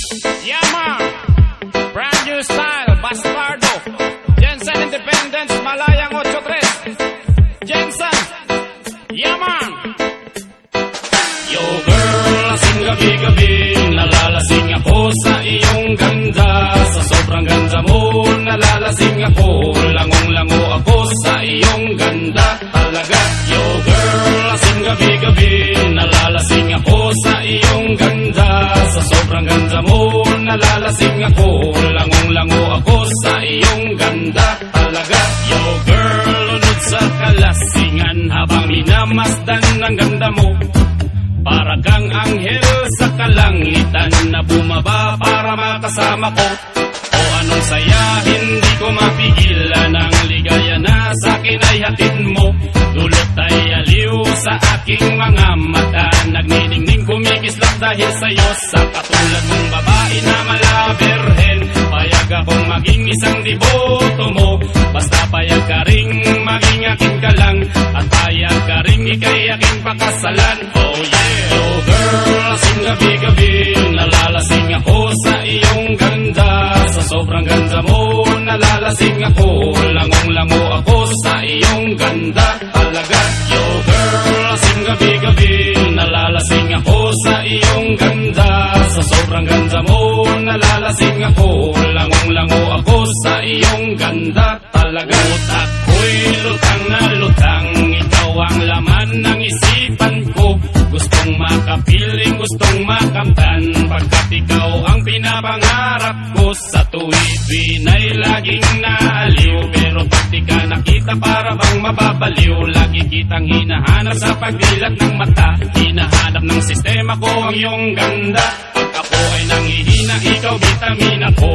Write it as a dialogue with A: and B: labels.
A: Yama, brand new style, Bastardo, Jensen Independence, Malayang 83, Jensen, Yaman.
B: Yo girl, lasing gabi-gabi, nalalasing ako sa iyong ganda. Sa sobrang ganda mo, nalalasing ako, langong-lango ako sa iyong ganda talaga. Yo girl, lasing gabi-gabi, nalalasing ako sa iyong ganda. Sa sobrang ganda mo, nalalasing ako, langong-lango ako sa iyong ganda talaga. Yo girl, lunod sa kalasingan habang minamasdan ang ganda mo. Para kang anghel sa kalangitan na bumaba para makasama ko. O anong saya, hindi ko mapigilan ang ligaya na sa akin ay hatid mo. Dulot ay aliw sa aking mga mata, nagniningning kumikislap dahil sa'yo. Sa katulad mong babae na malaberhen, payag akong maging isang deboto mo. Basta payag ka ring maging akin ka lang, at payag ka ring ikay aking pakasalan. Oh yeah! Yo girl, lasing gabi-gabi, nalalasing ako sa iyong ganda. Sa sobrang ganda mo, nalalasing ako, langong-lango ako sa iyong ganda talaga. Yo girl, lasing gabi-gabi, nalalasing ako sa iyong ganda. Sa sobrang ganda mo, nalalasing ako, langong-lango ako sa iyong ganda talaga. Utak ko'y lutang na lutang, ikaw ang laman ng isipan ko. Gustong makapiling, gustong makamtan, pagkat ikaw ang pinapangarap ko. Sa tuwid ay laging naaliw, pero pag di ka nakita para bang mababaliw. Lagi kitang hinahanap sa pagdilat ng mata, hinahanap ng sistema ko ang iyong ganda. Pag ako ay nangihina, ikaw vitamina ko.